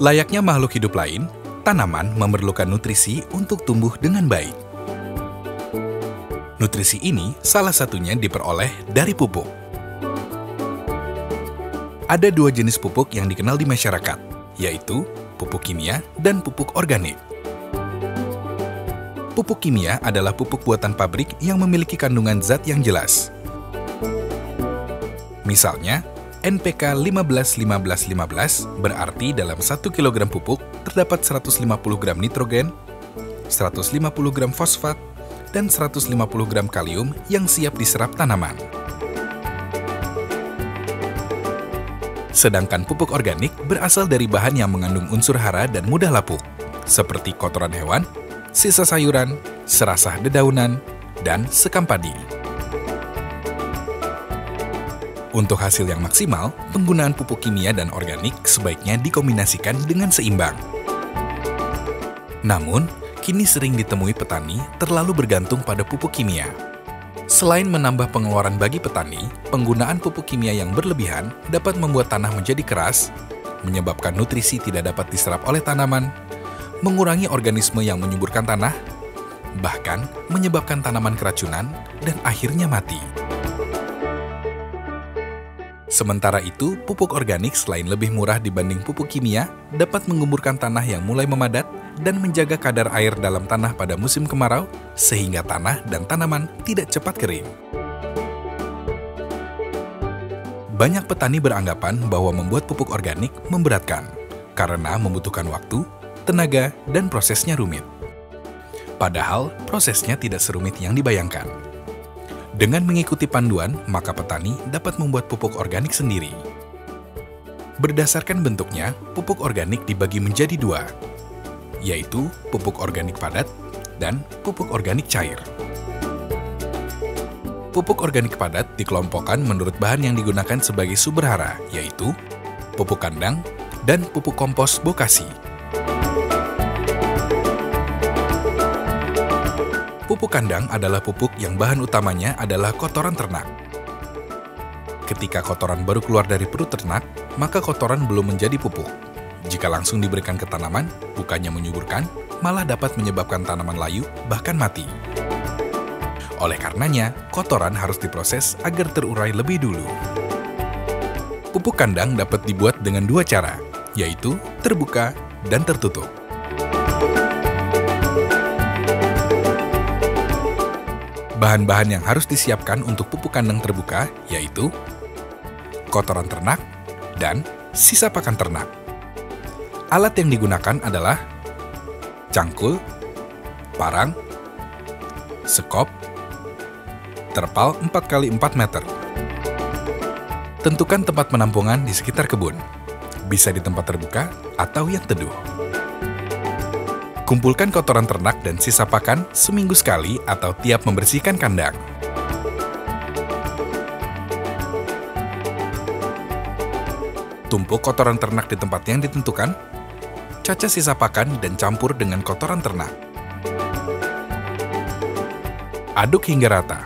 Layaknya makhluk hidup lain, tanaman memerlukan nutrisi untuk tumbuh dengan baik. Nutrisi ini salah satunya diperoleh dari pupuk. Ada dua jenis pupuk yang dikenal di masyarakat, yaitu pupuk kimia dan pupuk organik. Pupuk kimia adalah pupuk buatan pabrik yang memiliki kandungan zat yang jelas. Misalnya, NPK 15-15-15 berarti dalam 1 kg pupuk terdapat 150 gram nitrogen, 150 gram fosfat, dan 150 gram kalium yang siap diserap tanaman. Sedangkan pupuk organik berasal dari bahan yang mengandung unsur hara dan mudah lapuk, seperti kotoran hewan, sisa sayuran, serasah dedaunan, dan sekam padi. Untuk hasil yang maksimal, penggunaan pupuk kimia dan organik sebaiknya dikombinasikan dengan seimbang. Namun, kini sering ditemui petani terlalu bergantung pada pupuk kimia. Selain menambah pengeluaran bagi petani, penggunaan pupuk kimia yang berlebihan dapat membuat tanah menjadi keras, menyebabkan nutrisi tidak dapat diserap oleh tanaman, mengurangi organisme yang menyuburkan tanah, bahkan menyebabkan tanaman keracunan dan akhirnya mati. Sementara itu, pupuk organik selain lebih murah dibanding pupuk kimia, dapat menggumburkan tanah yang mulai memadat dan menjaga kadar air dalam tanah pada musim kemarau, sehingga tanah dan tanaman tidak cepat kering. Banyak petani beranggapan bahwa membuat pupuk organik memberatkan, karena membutuhkan waktu, tenaga, dan prosesnya rumit. Padahal, prosesnya tidak serumit yang dibayangkan. Dengan mengikuti panduan, maka petani dapat membuat pupuk organik sendiri. Berdasarkan bentuknya, pupuk organik dibagi menjadi dua, yaitu pupuk organik padat dan pupuk organik cair. Pupuk organik padat dikelompokkan menurut bahan yang digunakan sebagai sumber hara, yaitu pupuk kandang dan pupuk kompos bokasi. Pupuk kandang adalah pupuk yang bahan utamanya adalah kotoran ternak. Ketika kotoran baru keluar dari perut ternak, maka kotoran belum menjadi pupuk. Jika langsung diberikan ke tanaman, bukannya menyuburkan, malah dapat menyebabkan tanaman layu, bahkan mati. Oleh karenanya, kotoran harus diproses agar terurai lebih dulu. Pupuk kandang dapat dibuat dengan dua cara, yaitu terbuka dan tertutup. Bahan-bahan yang harus disiapkan untuk pupuk kandang terbuka yaitu kotoran ternak dan sisa pakan ternak. Alat yang digunakan adalah cangkul, parang, sekop, terpal 4x4 meter. Tentukan tempat penampungan di sekitar kebun, bisa di tempat terbuka atau yang teduh. Kumpulkan kotoran ternak dan sisa pakan seminggu sekali atau tiap membersihkan kandang. Tumpuk kotoran ternak di tempat yang ditentukan, cacah sisa pakan dan campur dengan kotoran ternak. Aduk hingga rata.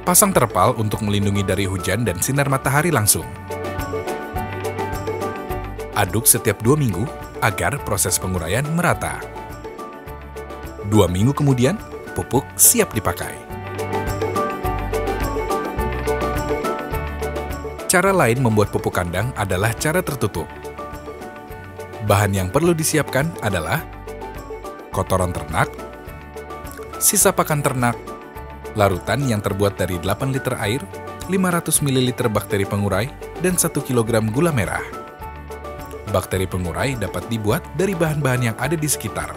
Pasang terpal untuk melindungi dari hujan dan sinar matahari langsung. Aduk setiap 2 minggu, agar proses penguraian merata. 2 minggu kemudian, pupuk siap dipakai. Cara lain membuat pupuk kandang adalah cara tertutup. Bahan yang perlu disiapkan adalah kotoran ternak, sisa pakan ternak, larutan yang terbuat dari 8 liter air, 500 ml bakteri pengurai, dan 1 kg gula merah. Bakteri pengurai dapat dibuat dari bahan-bahan yang ada di sekitar.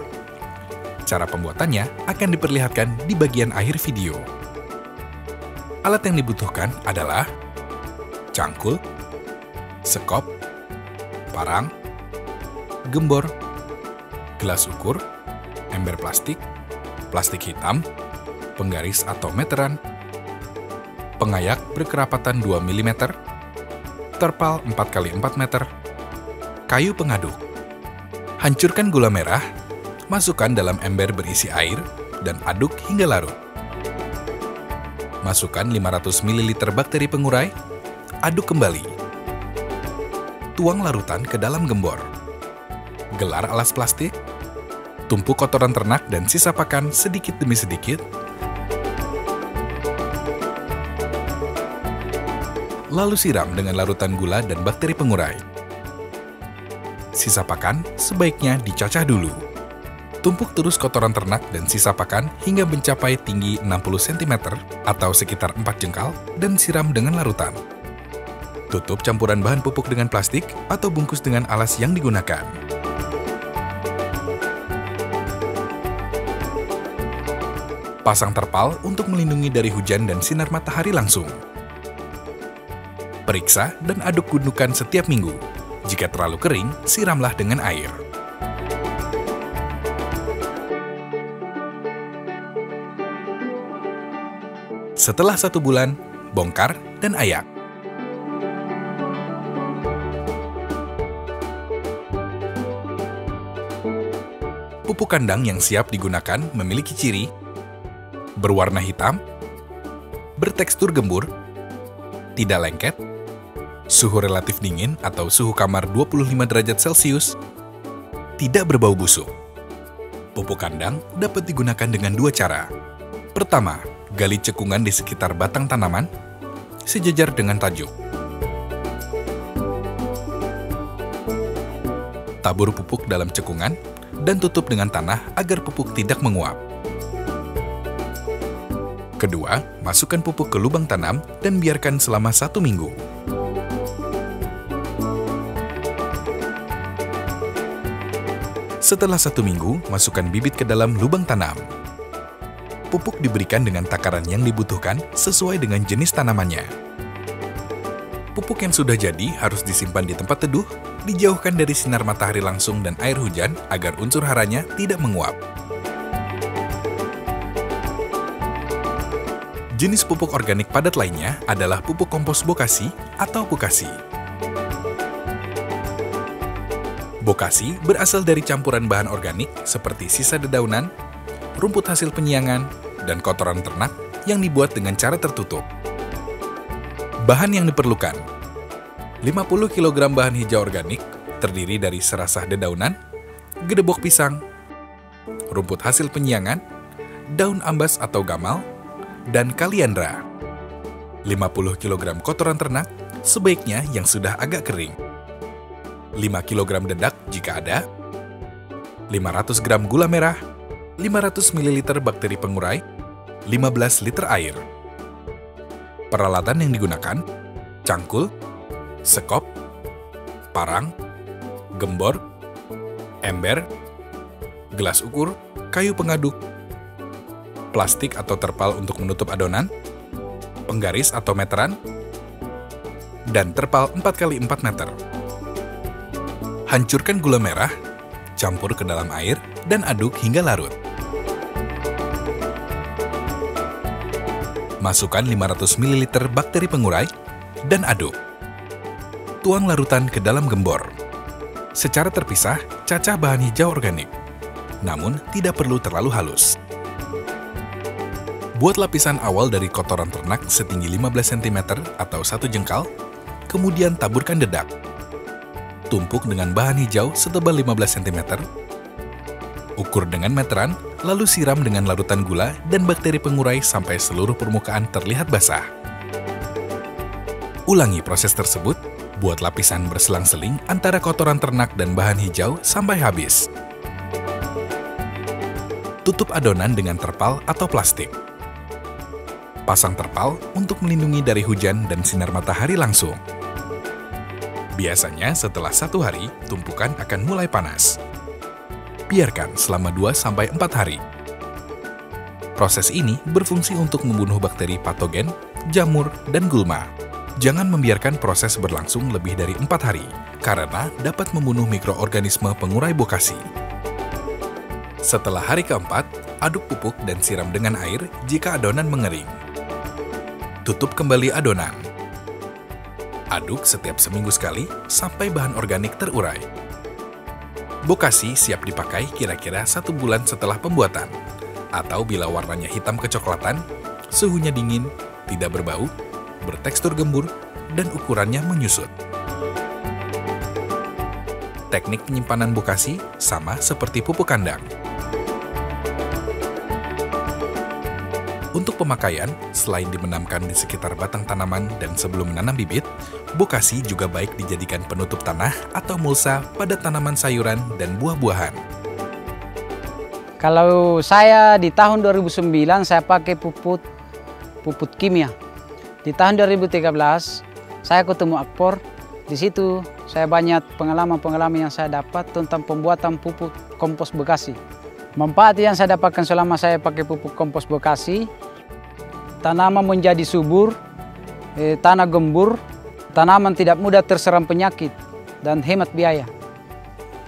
Cara pembuatannya akan diperlihatkan di bagian akhir video. Alat yang dibutuhkan adalah cangkul, sekop, parang, gembor, gelas ukur, ember plastik, plastik hitam, penggaris atau meteran, pengayak berkerapatan 2 mm, terpal 4x4 meter, kayu pengaduk. Hancurkan gula merah, masukkan dalam ember berisi air, dan aduk hingga larut. Masukkan 500 ml bakteri pengurai, aduk kembali. tuang larutan ke dalam gembor. Gelar alas plastik, tumpuk kotoran ternak dan sisa pakan sedikit demi sedikit, lalu siram dengan larutan gula dan bakteri pengurai. Sisa pakan sebaiknya dicacah dulu. Tumpuk terus kotoran ternak dan sisa pakan hingga mencapai tinggi 60 cm atau sekitar 4 jengkal dan siram dengan larutan. Tutup campuran bahan pupuk dengan plastik atau bungkus dengan alas yang digunakan. Pasang terpal untuk melindungi dari hujan dan sinar matahari langsung. Periksa dan aduk gundukan setiap minggu. Jika terlalu kering, siramlah dengan air. Setelah 1 bulan, bongkar dan ayak. Pupuk kandang yang siap digunakan memiliki ciri berwarna hitam, bertekstur gembur, tidak lengket, suhu relatif dingin atau suhu kamar 25 derajat Celcius, tidak berbau busuk. Pupuk kandang dapat digunakan dengan 2 cara. Pertama, gali cekungan di sekitar batang tanaman, sejajar dengan tajuk. Tabur pupuk dalam cekungan, dan tutup dengan tanah agar pupuk tidak menguap. Kedua, masukkan pupuk ke lubang tanam dan biarkan selama 1 minggu. Setelah 1 minggu, masukkan bibit ke dalam lubang tanam. Pupuk diberikan dengan takaran yang dibutuhkan sesuai dengan jenis tanamannya. Pupuk yang sudah jadi harus disimpan di tempat teduh, dijauhkan dari sinar matahari langsung dan air hujan agar unsur haranya tidak menguap. Jenis pupuk organik padat lainnya adalah pupuk kompos bokasi atau bokasi. Bokasi berasal dari campuran bahan organik seperti sisa dedaunan, rumput hasil penyiangan, dan kotoran ternak yang dibuat dengan cara tertutup. Bahan yang diperlukan: 50 kg bahan hijau organik terdiri dari serasah dedaunan, gedebok pisang, rumput hasil penyiangan, daun ambas atau gamal, dan kaliandra. 50 kg kotoran ternak sebaiknya yang sudah agak kering. 5 kg dedak jika ada, 500 gram gula merah, 500 ml bakteri pengurai, 15 liter air. Peralatan yang digunakan: cangkul, sekop, parang, gembor, ember, gelas ukur, kayu pengaduk, plastik atau terpal untuk menutup adonan, penggaris atau meteran, dan terpal 4x4 meter. Hancurkan gula merah, campur ke dalam air, dan aduk hingga larut. Masukkan 500 ml bakteri pengurai, dan aduk. Tuang larutan ke dalam gembor. Secara terpisah, cacah bahan hijau organik. Namun, tidak perlu terlalu halus. Buat lapisan awal dari kotoran ternak setinggi 15 cm atau 1 jengkal, kemudian taburkan dedak. Tumpuk dengan bahan hijau setebal 15 cm, ukur dengan meteran, lalu siram dengan larutan gula dan bakteri pengurai sampai seluruh permukaan terlihat basah. Ulangi proses tersebut, buat lapisan berselang-seling antara kotoran ternak dan bahan hijau sampai habis. Tutup adonan dengan terpal atau plastik. Pasang terpal untuk melindungi dari hujan dan sinar matahari langsung. Biasanya setelah 1 hari, tumpukan akan mulai panas. Biarkan selama 2-4 hari. Proses ini berfungsi untuk membunuh bakteri patogen, jamur, dan gulma. Jangan membiarkan proses berlangsung lebih dari 4 hari, karena dapat membunuh mikroorganisme pengurai bokasi. Setelah hari keempat, aduk pupuk dan siram dengan air jika adonan mengering. Tutup kembali adonan. Aduk setiap seminggu sekali sampai bahan organik terurai. Bokasi siap dipakai kira-kira 1 bulan setelah pembuatan, atau bila warnanya hitam kecoklatan, suhunya dingin, tidak berbau, bertekstur gembur, dan ukurannya menyusut. Teknik penyimpanan bokasi sama seperti pupuk kandang. Untuk pemakaian, selain dimenamkan di sekitar batang tanaman dan sebelum menanam bibit, bokasi juga baik dijadikan penutup tanah atau mulsa pada tanaman sayuran dan buah-buahan. Kalau saya di tahun 2009 saya pakai pupuk kimia. Di tahun 2013 saya ketemu Akpor. Di situ saya banyak pengalaman yang saya dapat tentang pembuatan pupuk kompos bekasi. Manfaat yang saya dapatkan selama saya pakai pupuk kompos bekasi, tanaman menjadi subur, tanah gembur, tanaman tidak mudah terserang penyakit, dan hemat biaya.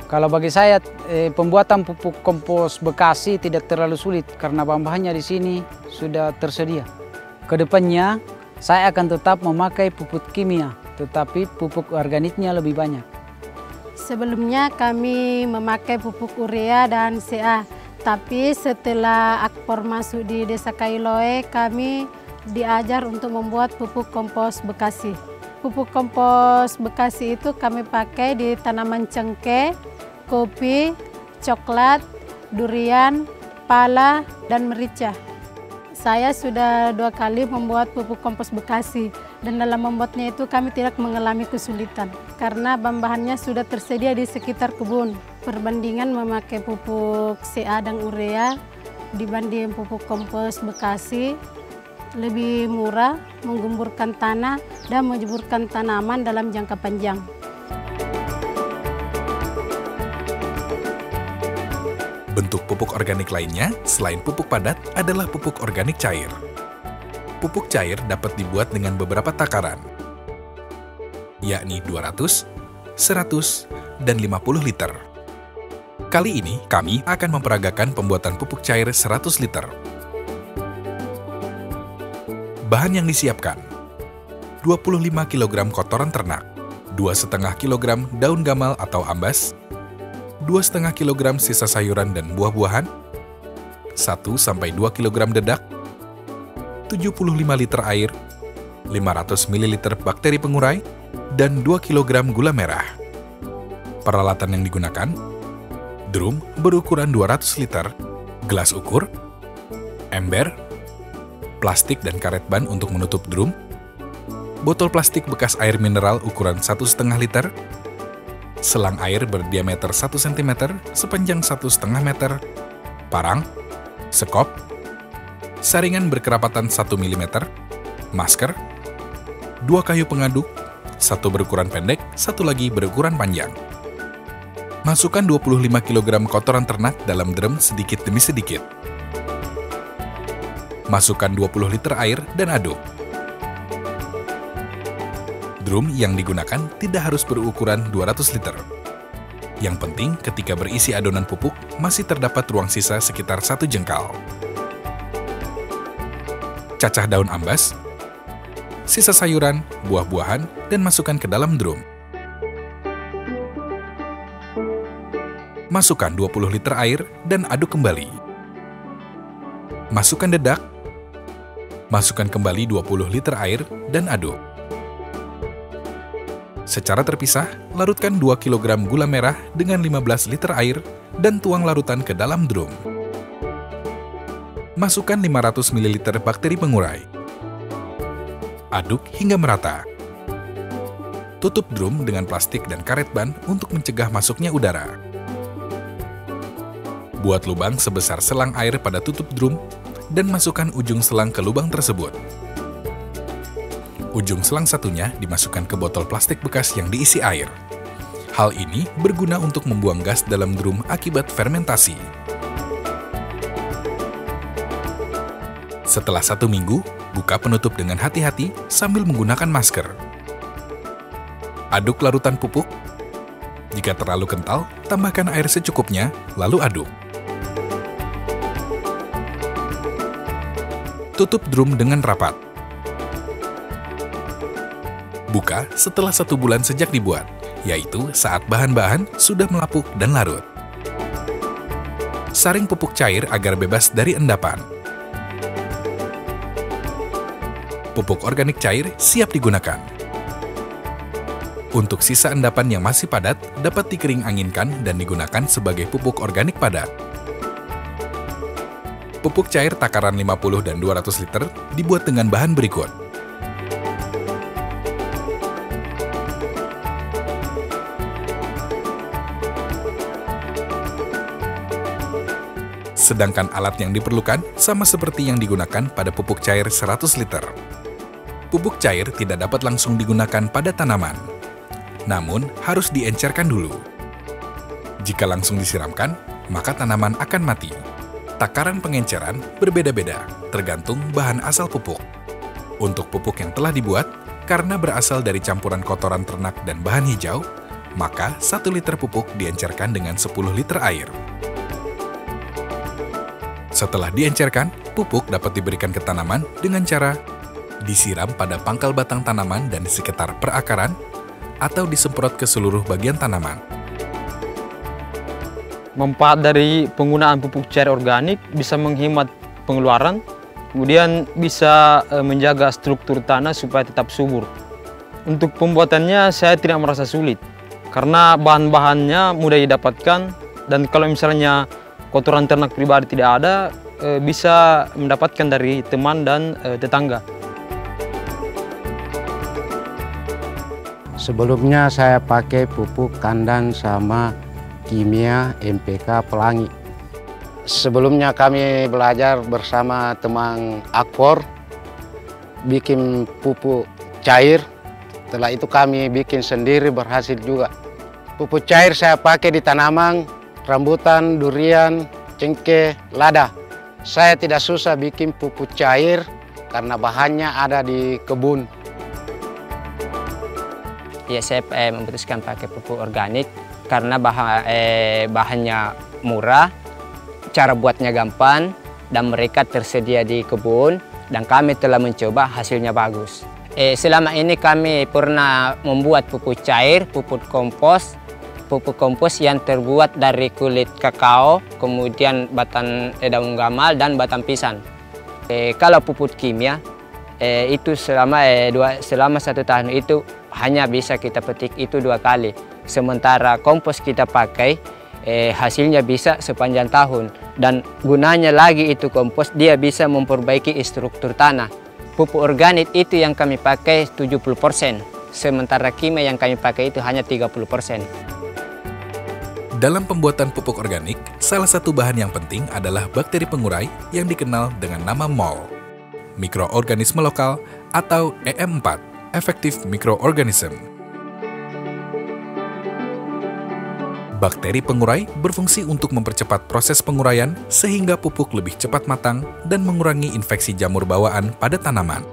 Kalau bagi saya, pembuatan pupuk kompos bekasi tidak terlalu sulit karena bahan-bahannya di sini sudah tersedia. Kedepannya, saya akan tetap memakai pupuk kimia, tetapi pupuk organiknya lebih banyak. Sebelumnya kami memakai pupuk urea dan CA, tapi setelah Akpor masuk di Desa Kailoe, kami diajar untuk membuat pupuk kompos bekasi. Pupuk kompos bekasi itu kami pakai di tanaman cengkeh, kopi, coklat, durian, pala, dan merica. Saya sudah 2 kali membuat pupuk kompos bekasi dan dalam membuatnya itu kami tidak mengalami kesulitan karena bahan-bahannya sudah tersedia di sekitar kebun. Perbandingan memakai pupuk CA dan urea dibanding pupuk kompos bekasi lebih murah, menggemburkan tanah dan menjeburkan tanaman dalam jangka panjang. Bentuk pupuk organik lainnya, selain pupuk padat, adalah pupuk organik cair. Pupuk cair dapat dibuat dengan beberapa takaran, yakni 200, 100, dan 50 liter. Kali ini, kami akan memperagakan pembuatan pupuk cair 100 liter. Bahan yang disiapkan: 25 kg kotoran ternak, 2,5 kg daun gamal atau ambas, 2,5 kg sisa sayuran dan buah-buahan, 1-2 kg dedak, 75 liter air, 500 ml bakteri pengurai, dan 2 kg gula merah. Peralatan yang digunakan: drum berukuran 200 liter, gelas ukur, ember, plastik dan karet ban untuk menutup drum, botol plastik bekas air mineral ukuran 1,5 liter, selang air berdiameter 1 cm sepanjang 1,5 meter, parang, sekop, saringan berkerapatan 1 mm, masker, 2 kayu pengaduk, 1 berukuran pendek, 1 lagi berukuran panjang. Masukkan 25 kg kotoran ternak dalam drum sedikit demi sedikit. Masukkan 20 liter air dan aduk. Drum yang digunakan tidak harus berukuran 200 liter. Yang penting ketika berisi adonan pupuk, masih terdapat ruang sisa sekitar 1 jengkal. Cacah daun ambas, sisa sayuran, buah-buahan, dan masukkan ke dalam drum. Masukkan 20 liter air dan aduk kembali. Masukkan dedak. Masukkan kembali 20 liter air dan aduk. Secara terpisah, larutkan 2 kg gula merah dengan 15 liter air dan tuang larutan ke dalam drum. Masukkan 500 ml bakteri pengurai. Aduk hingga merata. Tutup drum dengan plastik dan karet ban untuk mencegah masuknya udara. Buat lubang sebesar selang air pada tutup drum dan masukkan ujung selang ke lubang tersebut. Ujung selang satunya dimasukkan ke botol plastik bekas yang diisi air. Hal ini berguna untuk membuang gas dalam drum akibat fermentasi. Setelah 1 minggu, buka penutup dengan hati-hati sambil menggunakan masker. Aduk larutan pupuk. Jika terlalu kental, tambahkan air secukupnya, lalu aduk. Tutup drum dengan rapat. Buka setelah 1 bulan sejak dibuat, yaitu saat bahan-bahan sudah melapuk dan larut. Saring pupuk cair agar bebas dari endapan. Pupuk organik cair siap digunakan. Untuk sisa endapan yang masih padat, dapat dikering anginkan dan digunakan sebagai pupuk organik padat. Pupuk cair takaran 50 dan 200 liter dibuat dengan bahan berikut. Sedangkan alat yang diperlukan sama seperti yang digunakan pada pupuk cair 100 liter. Pupuk cair tidak dapat langsung digunakan pada tanaman, namun harus diencerkan dulu. Jika langsung disiramkan, maka tanaman akan mati. Takaran pengenceran berbeda-beda, tergantung bahan asal pupuk. Untuk pupuk yang telah dibuat, karena berasal dari campuran kotoran ternak dan bahan hijau, maka 1 liter pupuk diencerkan dengan 10 liter air. Setelah diencerkan, pupuk dapat diberikan ke tanaman dengan cara disiram pada pangkal batang tanaman dan di sekitar perakaran, atau disemprot ke seluruh bagian tanaman. Manfaat dari penggunaan pupuk cair organik bisa menghemat pengeluaran, kemudian bisa menjaga struktur tanah supaya tetap subur. Untuk pembuatannya saya tidak merasa sulit, karena bahan-bahannya mudah didapatkan, dan kalau misalnya kotoran ternak pribadi tidak ada, bisa mendapatkan dari teman dan tetangga. Sebelumnya saya pakai pupuk kandang sama kimia NPK Pelangi. Sebelumnya kami belajar bersama teman Akfor bikin pupuk cair. Setelah itu kami bikin sendiri, berhasil juga. Pupuk cair saya pakai di tanaman, rambutan, durian, cengkeh, lada. Saya tidak susah bikin pupuk cair karena bahannya ada di kebun. Ya, saya memutuskan pakai pupuk organik karena bahannya murah, cara buatnya gampang, dan mereka tersedia di kebun, dan kami telah mencoba, hasilnya bagus. Selama ini kami pernah membuat pupuk cair, pupuk kompos yang terbuat dari kulit kakao, kemudian batang daun gamal dan batang pisang. Kalau pupuk kimia, itu selama 1 tahun itu hanya bisa kita petik itu 2 kali. Sementara kompos kita pakai, hasilnya bisa sepanjang tahun. Dan gunanya lagi itu kompos, dia bisa memperbaiki struktur tanah. Pupuk organik itu yang kami pakai 70%, sementara kimia yang kami pakai itu hanya 30%. Dalam pembuatan pupuk organik, salah satu bahan yang penting adalah bakteri pengurai yang dikenal dengan nama MOL, mikroorganisme lokal atau EM4, Effective Microorganism. Bakteri pengurai berfungsi untuk mempercepat proses penguraian sehingga pupuk lebih cepat matang dan mengurangi infeksi jamur bawaan pada tanaman.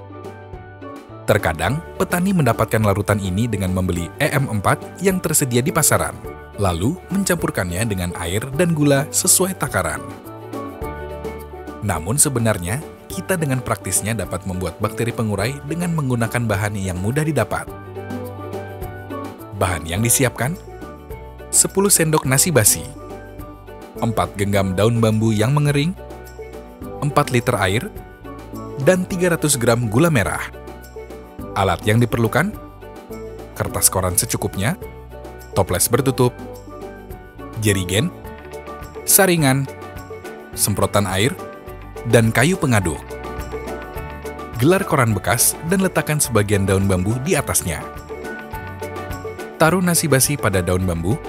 Terkadang, petani mendapatkan larutan ini dengan membeli EM4 yang tersedia di pasaran, lalu mencampurkannya dengan air dan gula sesuai takaran. Namun sebenarnya, kita dengan praktisnya dapat membuat bakteri pengurai dengan menggunakan bahan yang mudah didapat. Bahan yang disiapkan: 10 sendok nasi basi, 4 genggam daun bambu yang mengering, 4 liter air, dan 300 gram gula merah. Alat yang diperlukan: kertas koran secukupnya, toples bertutup, jerigen, saringan, semprotan air, dan kayu pengaduk. Gelar koran bekas dan letakkan sebagian daun bambu di atasnya. Taruh nasi basi pada daun bambu.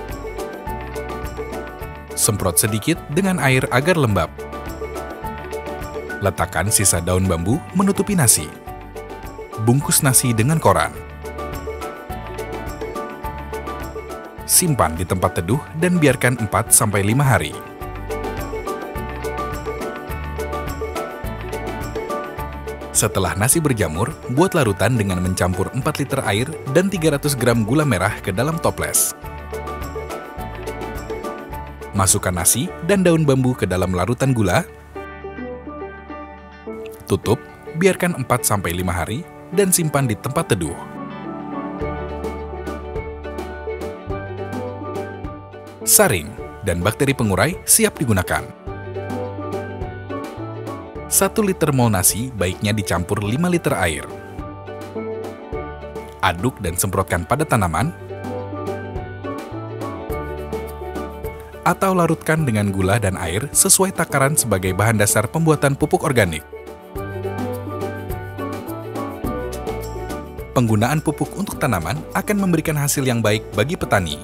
Semprot sedikit dengan air agar lembab. Letakkan sisa daun bambu menutupi nasi. Bungkus nasi dengan koran. Simpan di tempat teduh dan biarkan 4-5 hari. Setelah nasi berjamur, buat larutan dengan mencampur 4 liter air dan 300 gram gula merah ke dalam toples. Masukkan nasi dan daun bambu ke dalam larutan gula. Tutup, biarkan 4-5 hari, dan simpan di tempat teduh. Saring dan bakteri pengurai siap digunakan. 1 liter mol nasi baiknya dicampur 5 liter air. aduk dan semprotkan pada tanaman, atau larutkan dengan gula dan air sesuai takaran sebagai bahan dasar pembuatan pupuk organik. Penggunaan pupuk untuk tanaman akan memberikan hasil yang baik bagi petani.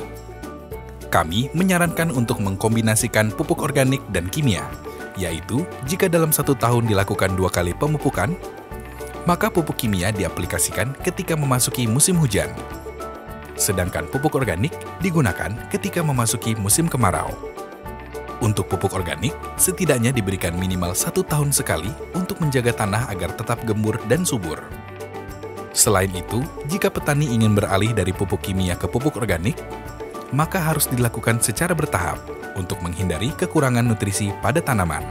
Kami menyarankan untuk mengkombinasikan pupuk organik dan kimia, yaitu jika dalam 1 tahun dilakukan 2 kali pemupukan, maka pupuk kimia diaplikasikan ketika memasuki musim hujan. Sedangkan pupuk organik digunakan ketika memasuki musim kemarau. Untuk pupuk organik, setidaknya diberikan minimal 1 tahun sekali untuk menjaga tanah agar tetap gembur dan subur. Selain itu, jika petani ingin beralih dari pupuk kimia ke pupuk organik, maka harus dilakukan secara bertahap untuk menghindari kekurangan nutrisi pada tanaman.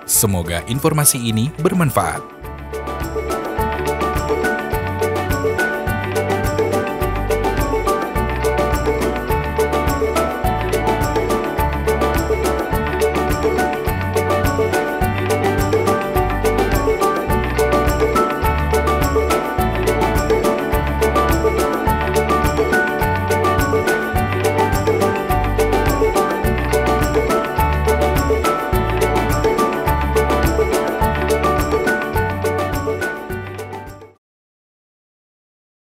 Semoga informasi ini bermanfaat.